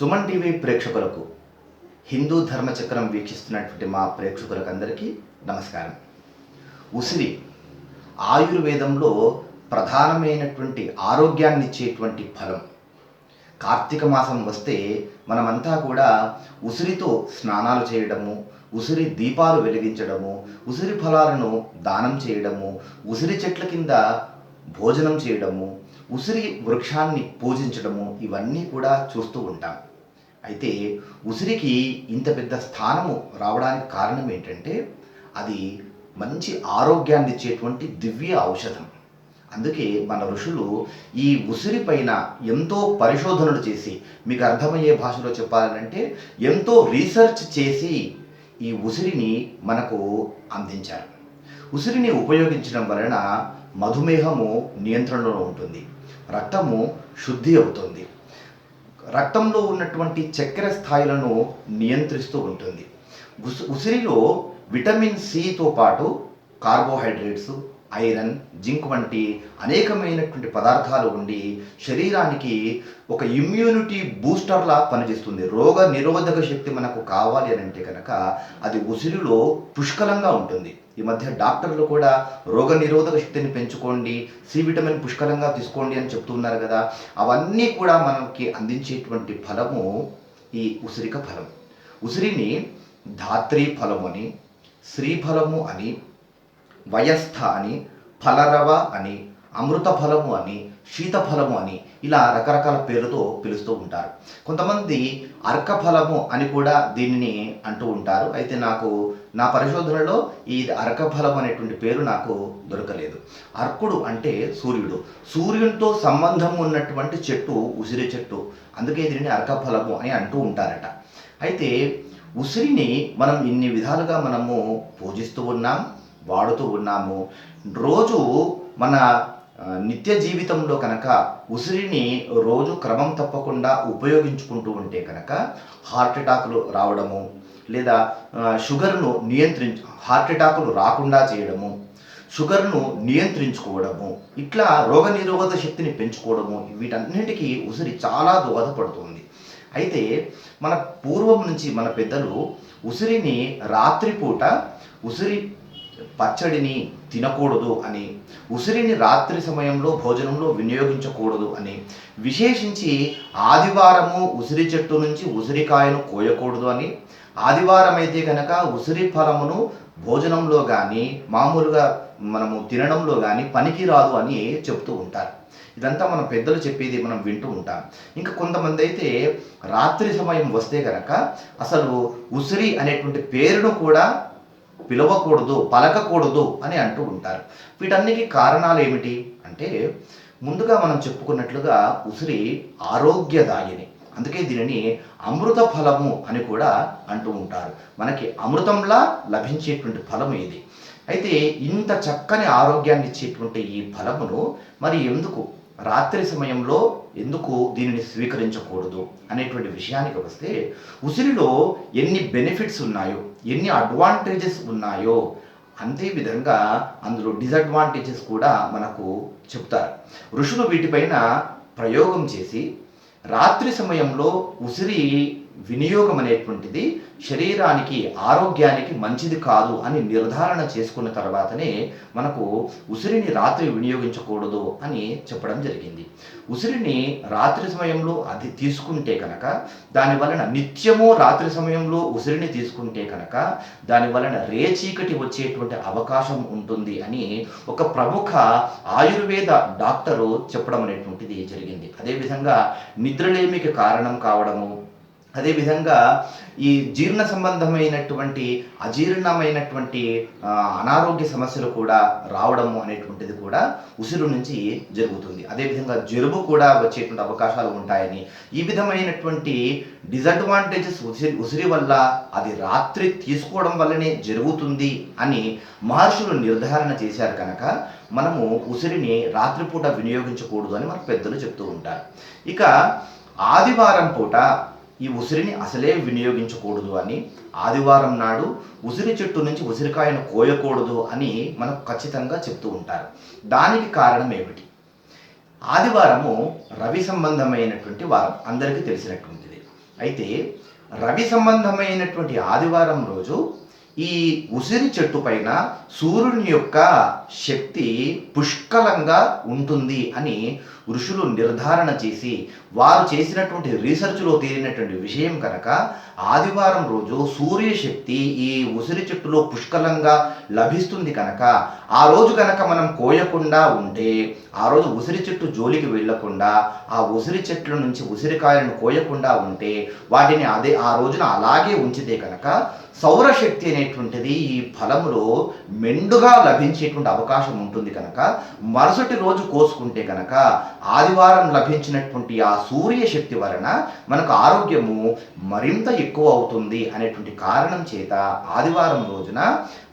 Suman TV ప్రేక్షకులకు, హిందూ ధర్మచక్రం వీక్షిస్తున్నటువంటి మా ప్రేక్షకులకు అందరికీ నమస్కారం. ఉసిరి ఆయుర్వేదంలో ప్రధానమైనటువంటి ఆరోగ్యాన్ని ఇచ్చేటువంటి ఫలం. కార్తీక మాసం వస్తే మనమంతా కూడా ఉసిరితో స్నానాలు చేయడము, ఉసిరి దీపాలు వెలిగించడము, ఉసిరి ఫలాలను దానం చేయడము, ఉసిరి చెట్ల కింద భోజనం చేయడము, ఉసిరి వృక్షాన్ని పూజించడము, ఇవన్నీ కూడా చూస్తూ ఉంటాం. అయితే ఉసిరికి ఇంత పెద్ద స్థానము రావడానికి కారణం ఏంటంటే అది మంచి ఆరోగ్యాన్ని ఇచ్చేటువంటి దివ్య ఔషధం. అందుకే మన ఋషులు ఈ ఉసిరి పైన ఎంతో పరిశోధనలు చేసి, మీకు అర్థమయ్యే భాషలో చెప్పాలంటే ఎంతో రీసెర్చ్ చేసి ఈ ఉసిరిని మనకు అందించారు. ఉసిరిని ఉపయోగించడం వలన మధుమేహము నియంత్రణలో ఉంటుంది, రక్తము శుద్ధి అవుతుంది, రక్తంలో ఉన్నటువంటి చక్కెర స్థాయిలను నియంత్రిస్తూ ఉంటుంది. ఉసిరిలో విటమిన్ సితో పాటు కార్బోహైడ్రేట్స్, ఐరన్, జింక్ వంటి అనేకమైనటువంటి పదార్థాలు ఉండి శరీరానికి ఒక ఇమ్యూనిటీ బూస్టర్లా పనిచేస్తుంది. రోగ నిరోధక శక్తి మనకు కావాలి అని అంటే కనుక అది ఉసిరిలో పుష్కలంగా ఉంటుంది. ఈ మధ్య డాక్టర్లు కూడా రోగ నిరోధక శక్తిని పెంచుకోండి, సి విటమిన్ పుష్కలంగా తీసుకోండి అని చెప్తున్నారు కదా. అవన్నీ కూడా మనకి అందించేటువంటి ఫలము ఈ ఉసిరిక ఫలం. ఉసిరిని ధాత్రి ఫలము అని, శ్రీఫలము అని, వయస్థ అని, ఫలరవ అని, అమృత ఫలము అని, శీతఫలము అని ఇలా రకరకాల పేర్లతో పిలుస్తూ ఉంటారు. కొంతమంది అర్కఫలము అని కూడా దీనిని అంటూ ఉంటారు. అయితే నాకు నా పరిశోధనలో ఈ అర్కఫలం అనేటువంటి పేరు నాకు దొరకలేదు. అర్కుడు అంటే సూర్యుడు, సూర్యునితో సంబంధం ఉన్నటువంటి చెట్టు ఉసిరి చెట్టు, అందుకే దీనిని అర్కఫలము అని అంటూ ఉంటారట. అయితే ఉసిరిని మనం ఇన్ని విధాలుగా మనము పూజిస్తూ ఉన్నాం, వాడుతూ ఉన్నాము. రోజు మన నిత్య జీవితంలో కనుక ఉసిరిని రోజు క్రమం తప్పకుండా ఉపయోగించుకుంటూ ఉంటే కనుక హార్ట్ అటాకులు రావడము, లేదా షుగర్ను హార్ట్ అటాకులు రాకుండా చేయడము, షుగర్ను నియంత్రించుకోవడము, ఇట్లా రోగనిరోధక శక్తిని పెంచుకోవడము, వీటన్నిటికీ ఉసిరి చాలా దోహదపడుతుంది. అయితే మన పూర్వం నుంచి మన పెద్దలు ఉసిరిని రాత్రిపూట ఉసిరి పచ్చడిని తినకూడదు అని, ఉసిరిని రాత్రి సమయంలో భోజనంలో వినియోగించకూడదు అని, విశేషించి ఆదివారము ఉసిరి చెట్టు నుంచి ఉసిరికాయను కోయకూడదు అని, ఆదివారం అయితే కనుక ఉసిరి ఫలమును భోజనంలో కానీ మామూలుగా మనము తినడంలో కానీ పనికి రాదు అని చెప్తూ ఉంటారు. ఇదంతా మన పెద్దలు చెప్పేది మనం వింటూ ఉంటాం. ఇంకా కొంతమంది అయితే రాత్రి సమయం వస్తే కనుక అసలు ఉసిరి అనేటువంటి పేరును కూడా పిలవకూడదు, పలకకూడదు అని అంటూ ఉంటారు. వీటన్నిటికీ కారణాలు ఏమిటి అంటే, ముందుగా మనం చెప్పుకున్నట్లుగా ఉసిరి ఆరోగ్యదాయిని, అందుకే దీనిని అమృత ఫలము అని కూడా అంటూ ఉంటారు. మనకి అమృతంలా లభించేటువంటి ఫలము ఇది. అయితే ఇంత చక్కని ఆరోగ్యాన్ని ఇచ్చేటువంటి ఈ ఫలమును మరి రాత్రి సమయంలో ఎందుకు దీనిని స్వీకరించకూడదు అనేటువంటి విషయానికి వస్తే, ఉసిరిలో ఎన్ని బెనిఫిట్స్ ఉన్నాయో, ఎన్ని అడ్వాంటేజెస్ ఉన్నాయో అంతే విధంగా అందులో డిసడ్వాంటేజెస్ కూడా మనకు చెప్తారు. ఋషులు వీటిపైన ప్రయోగం చేసి రాత్రి సమయంలో ఉసిరి వినియోగం అనేటువంటిది శరీరానికి ఆరోగ్యానికి మంచిది కాదు అని నిర్ధారణ చేసుకున్న తర్వాతనే మనకు ఉసిరిని రాత్రి వినియోగించకూడదు అని చెప్పడం జరిగింది. ఉసిరిని రాత్రి సమయంలో అది తీసుకుంటే కనుక దాని వలన నిత్యము రాత్రి సమయంలో ఉసిరిని తీసుకుంటే కనుక దాని వలన రేచీకటి వచ్చేటువంటి అవకాశం ఉంటుంది అని ఒక ప్రముఖ ఆయుర్వేద డాక్టరు చెప్పడం అనేటువంటిది జరిగింది. అదేవిధంగా నిద్రలేమికి కారణం కావడము, అదేవిధంగా ఈ జీర్ణ సంబంధమైనటువంటి అజీర్ణమైనటువంటి అనారోగ్య సమస్యలు కూడా రావడము అనేటువంటిది కూడా ఉసిరి నుంచి జరుగుతుంది. అదేవిధంగా జలుబు కూడా వచ్చేటువంటి అవకాశాలు ఉంటాయని, ఈ విధమైనటువంటి డిసడ్వాంటేజెస్ ఉసిరి వల్ల అది రాత్రి తీసుకోవడం వల్లనే జరుగుతుంది అని మహర్షులు నిర్ధారణ చేశారు. కనుక మనము ఉసిరిని రాత్రిపూట వినియోగించకూడదు అని మన పెద్దలు చెప్తూ ఉంటారు. ఇక ఆదివారం పూట ఈ ఉసిరిని అసలే వినియోగించకూడదు అని, ఆదివారం నాడు ఉసిరి చెట్టు నుంచి ఉసిరికాయను కోయకూడదు అని మనకు ఖచ్చితంగా చెప్తూ ఉంటారు. దానికి కారణం ఏమిటి? ఆదివారము రవి సంబంధమైనటువంటి వారం, అందరికీ తెలిసినటువంటిది. అయితే రవి సంబంధమైనటువంటి ఆదివారం రోజు ఈ ఉసిరి చెట్టు పైన సూర్యుని యొక్క శక్తి పుష్కలంగా ఉంటుంది అని ఋషులు నిర్ధారణ చేసి వారు చేసినటువంటి రీసెర్చ్లో తేలినటువంటి విషయం కనుక ఆదివారం రోజు సూర్యశక్తి ఈ ఉసిరి చెట్టులో పుష్కలంగా లభిస్తుంది కనుక ఆ రోజు కనుక మనం కోయకుండా ఉంటే, ఆ రోజు ఉసిరి చెట్టు జోలికి వెళ్లకుండా ఆ ఉసిరి చెట్ల నుంచి ఉసిరికాయలను కోయకుండా ఉంటే, వాటిని ఆ రోజున అలాగే ఉంచితే కనుక సౌరశక్తి అనేటువంటిది ఈ ఫలములో మెండుగా లభించేటువంటి అవకాశం ఉంటుంది కనుక మరుసటి రోజు కోసుకుంటే కనుక ఆదివారం లభించినటువంటి ఆ సూర్యశక్తి వలన మనకు ఆరోగ్యము మరింత ఎక్కువ అవుతుంది అనేటువంటి కారణం చేత ఆదివారం రోజున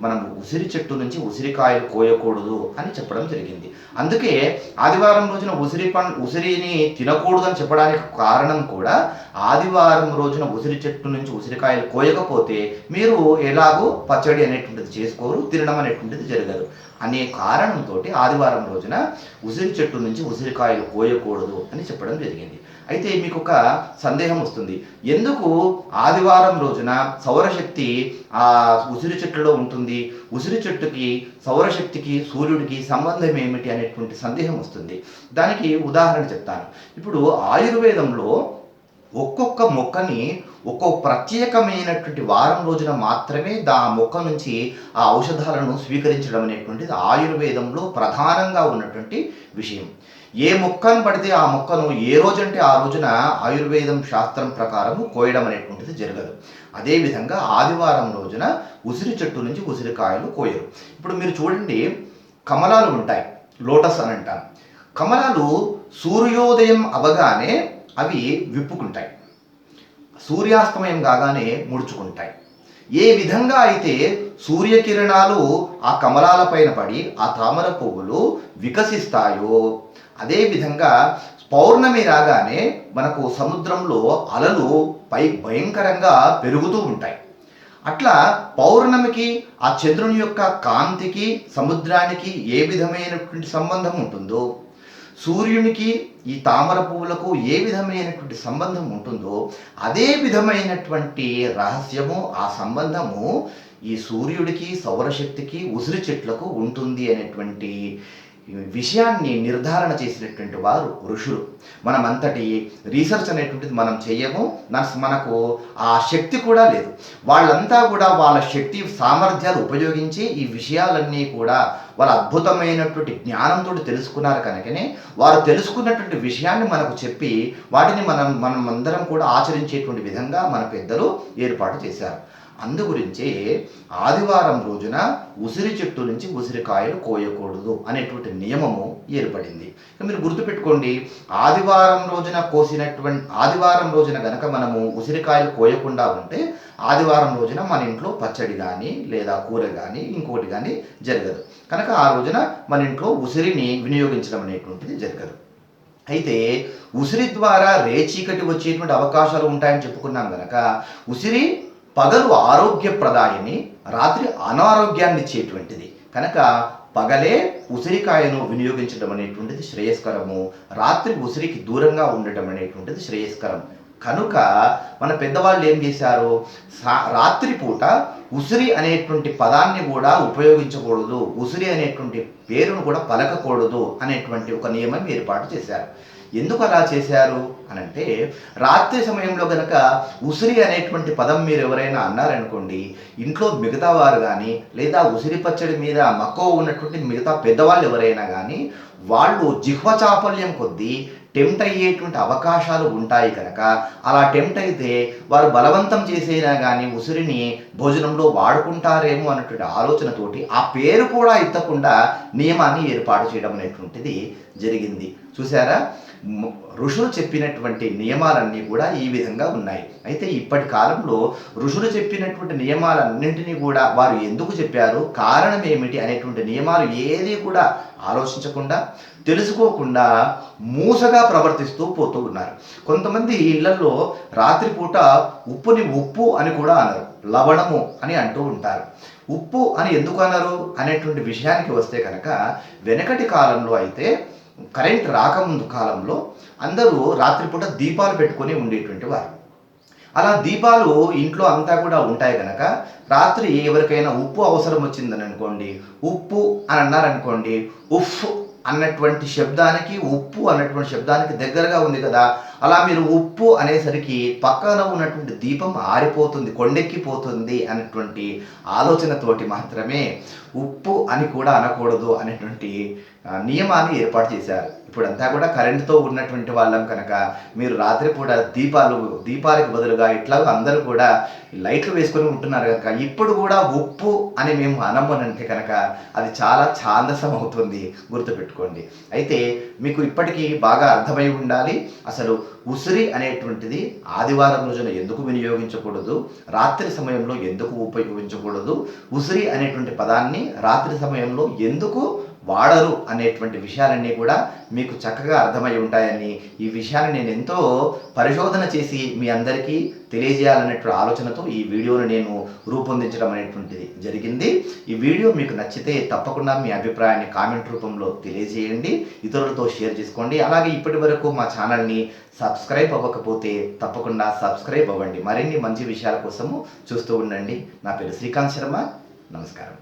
మనం ఉసిరి చెట్టు నుంచి ఉసిరికాయలు కోయకూడదు అని చెప్పడం జరిగింది. అందుకే ఆదివారం రోజున ఉసిరిని తినకూడదు అని చెప్పడానికి కారణం కూడా ఆదివారం రోజున ఉసిరి చెట్టు నుంచి ఉసిరికాయలు కోయకపోతే మీరు ఎలాగో పచ్చడి అనేటువంటిది చేసుకోరు, తినడం అనేటువంటిది జరగదు అనే కారణంతో ఆదివారం రోజున ఉసిరి చెట్టు నుంచి ఉసిరికాయలు కోయకూడదు అని చెప్పడం జరిగింది. అయితే మీకు ఒక సందేహం వస్తుంది, ఎందుకు ఆదివారం రోజున సౌరశక్తి ఆ ఉసిరి చెట్టులో ఉంటుంది, ఉసిరి చెట్టుకి సౌరశక్తికి సూర్యుడికి సంబంధం ఏమిటి అనేటువంటి సందేహం వస్తుంది. దానికి ఉదాహరణ చెప్తాను. ఇప్పుడు ఆయుర్వేదంలో ఒక్కొక్క మొక్కని ఒక్కొక్క ప్రత్యేకమైనటువంటి వారం రోజున మాత్రమే మొక్క నుంచి ఆ ఔషధాలను స్వీకరించడం అనేటువంటిది ఆయుర్వేదంలో ప్రధానంగా ఉన్నటువంటి విషయం. ఏ మొక్కను పడితే ఆ మొక్కను ఏ రోజంటే ఆ రోజున ఆయుర్వేదం శాస్త్రం ప్రకారం కోయడం అనేటువంటిది జరగదు. అదేవిధంగా ఆదివారం రోజున ఉసిరి చెట్టు నుంచి ఉసిరికాయలు కోయరు. ఇప్పుడు మీరు చూడండి, కమలాలు ఉంటాయి, లోటస్ అని అంటాం. కమలాలు సూర్యోదయం అవగానే అవి విప్పుకుంటాయి, సూర్యాస్తమయం కాగానే ముడుచుకుంటాయి. ఏ విధంగా అయితే సూర్యకిరణాలు ఆ కమలాల పైన పడి ఆ తామర పువ్వులు వికసిస్తాయో, అదేవిధంగా పౌర్ణమి రాగానే మనకు సముద్రంలో అలలు భయంకరంగా పెరుగుతూ ఉంటాయి. అట్లా పౌర్ణమికి ఆ చంద్రుని యొక్క కాంతికి సముద్రానికి ఏ విధమైనటువంటి సంబంధం ఉంటుందో, సూర్యునికి ఈ తామర పువ్వులకు ఏ విధమైనటువంటి సంబంధం ఉంటుందో, అదే విధమైనటువంటి రహస్యము ఆ సంబంధము ఈ సూర్యుడికి సౌరశక్తికి ఉసిరి చెట్లకు ఉంటుంది అనేటువంటి విషయాన్ని నిర్ధారణ చేసినటువంటి వారు ఋషులు. మనమంతటి రీసెర్చ్ అనేటువంటిది మనం చేయము, మనకు ఆ శక్తి కూడా లేదు. వాళ్ళంతా కూడా వాళ్ళ శక్తి సామర్థ్యాలు ఉపయోగించి ఈ విషయాలన్నీ కూడా వాళ్ళ అద్భుతమైనటువంటి జ్ఞానంతో తెలుసుకున్నారు కనుకనే వారు తెలుసుకున్నటువంటి విషయాన్ని మనకు చెప్పి వాటిని మనం అందరం కూడా ఆచరించేటువంటి విధంగా మన పెద్దలు ఏర్పాటు చేశారు. అందుగురించే ఆదివారం రోజున ఉసిరి చెట్టు నుంచి ఉసిరికాయలు కోయకూడదు అనేటువంటి నియమము ఏర్పడింది. మీరు గుర్తుపెట్టుకోండి, ఆదివారం రోజున గనక మనము ఉసిరికాయలు కోయకుండా ఉంటే ఆదివారం రోజున మన ఇంట్లో పచ్చడి కానీ లేదా కూర కానీ ఇంకోటి కానీ జరగదు. కనుక ఆ రోజున మన ఇంట్లో ఉసిరిని వినియోగించడం అనేటువంటిది జరగదు. అయితే ఉసిరి ద్వారా రేచీకటి వచ్చేటువంటి అవకాశాలు ఉంటాయని చెప్పుకున్నాం కనుక ఉసిరి పగలు ఆరోగ్యప్రదాయని, రాత్రి అనారోగ్యాన్ని ఇచ్చేటువంటిది కనుక పగలే ఉసిరికాయను వినియోగించడం అనేటువంటిది శ్రేయస్కరము, రాత్రి ఉసిరికి దూరంగా ఉండటం అనేటువంటిది శ్రేయస్కరం. కనుక మన పెద్దవాళ్ళు ఏం చేశారు, రాత్రిపూట ఉసిరి అనేటువంటి పదాన్ని కూడా ఉపయోగించకూడదు, ఉసిరి అనేటువంటి పేరును కూడా పలకకూడదు అనేటువంటి ఒక నియమం ఏర్పాటు చేశారు. ఎందుకు అలా చేశారు అనంటే, రాత్రి సమయంలో కనుక ఉసిరి అనేటువంటి పదం మీరు ఎవరైనా అన్నారనుకోండి, ఇంట్లో మిగతా వారు కానీ లేదా ఉసిరి పచ్చడి మీద మక్కువ ఉన్నటువంటి మిగతా పెద్దవాళ్ళు ఎవరైనా కానీ వాళ్ళు జిహ్వ చాపల్యం కొద్దీ టెంప్ట్ అయ్యేటువంటి అవకాశాలు ఉంటాయి. కనుక అలా టెంప్ట్ అయితే వారు బలవంతం చేసేనా కానీ ఉసిరిని భోజనంలో వాడుకుంటారేమో అన్నటువంటి ఆలోచనతోటి ఆ పేరు కూడా ఎత్తకుండా నియమాన్ని ఏర్పాటు చేయడం అనేటువంటిది జరిగింది. చూసారా, ఋషులు చెప్పినటువంటి నియమాలన్నీ కూడా ఈ విధంగా ఉన్నాయి. అయితే ఇప్పటి కాలంలో ఋషులు చెప్పినటువంటి నియమాలన్నింటినీ కూడా వారు ఎందుకు చెప్పారు, కారణం ఏమిటి అనేటువంటి నియమాలు ఏది కూడా ఆలోచించకుండా తెలుసుకోకుండా మూసగా ప్రవర్తిస్తూ పోతూ ఉన్నారు. కొంతమంది ఇళ్లలో రాత్రిపూట ఉప్పుని ఉప్పు అని కూడా అనరు, లవణము అని అంటూ ఉంటారు. ఉప్పు అని ఎందుకు అనరు అనేటువంటి విషయానికి వస్తే కనుక, వెనకటి కాలంలో అయితే కరెంట్ రాకముందు కాలంలో అందరూ రాత్రిపూట దీపాలు పెట్టుకొని ఉండేటువంటి వారు. అలా దీపాలు ఇంట్లో అంతా కూడా ఉంటాయి కనుక రాత్రి ఎవరికైనా ఉప్పు అవసరం వచ్చిందని అనుకోండి, ఉప్పు అని అన్నారనుకోండి, ఉఫ్ అన్నటువంటి శబ్దానికి, ఉప్పు అన్నటువంటి శబ్దానికి దగ్గరగా ఉంది కదా, అలా మీరు ఉప్పు అనేసరికి పక్కన ఉన్నటువంటి దీపం ఆరిపోతుంది, కొండెక్కిపోతుంది అనేటువంటి ఆలోచనతోటి మాత్రమే ఉప్పు అని కూడా అనకూడదు అనేటువంటి నియమాన్ని ఏర్పాటు చేశారు. ఇప్పుడంతా కూడా కరెంటుతో ఉన్నటువంటి వాళ్ళం కనుక మీరు రాత్రిపూట దీపాలకు బదులుగా ఇట్లాగ అందరూ కూడా లైట్లు వేసుకొని ఉంటున్నారు కనుక ఇప్పుడు కూడా ఉప్పు అని మేము అనమనంటే కనుక అది చాలా ఛాందసం అవుతుంది, గుర్తుపెట్టుకోండి. అయితే మీకు ఇప్పటికీ బాగా అర్థమై ఉండాలి అసలు ఉసిరి అనేటువంటిది ఆదివారం రోజున ఎందుకు వినియోగించకూడదు, రాత్రి సమయంలో ఎందుకు ఉపయోగించకూడదు, ఉసిరి అనేటువంటి పదాన్ని రాత్రి సమయంలో ఎందుకు వాడరు అనేటువంటి విషయాలన్నీ కూడా మీకు చక్కగా అర్థమై ఉంటాయని, ఈ విషయాన్ని నేను ఎంతో పరిశోధన చేసి మీ అందరికీ తెలియజేయాలనేటువంటి ఆలోచనతో ఈ వీడియోను నేను రూపొందించడం అనేటువంటిది జరిగింది. ఈ వీడియో మీకు నచ్చితే తప్పకుండా మీ అభిప్రాయాన్ని కామెంట్ రూపంలో తెలియజేయండి, ఇతరులతో షేర్ చేసుకోండి. అలాగే ఇప్పటి వరకు మా ఛానల్ని సబ్స్క్రైబ్ అవ్వకపోతే తప్పకుండా సబ్స్క్రైబ్ అవ్వండి. మరిన్ని మంచి విషయాల కోసము చూస్తూ ఉండండి. నా పేరు శ్రీకాంత్ శర్మ. నమస్కారం.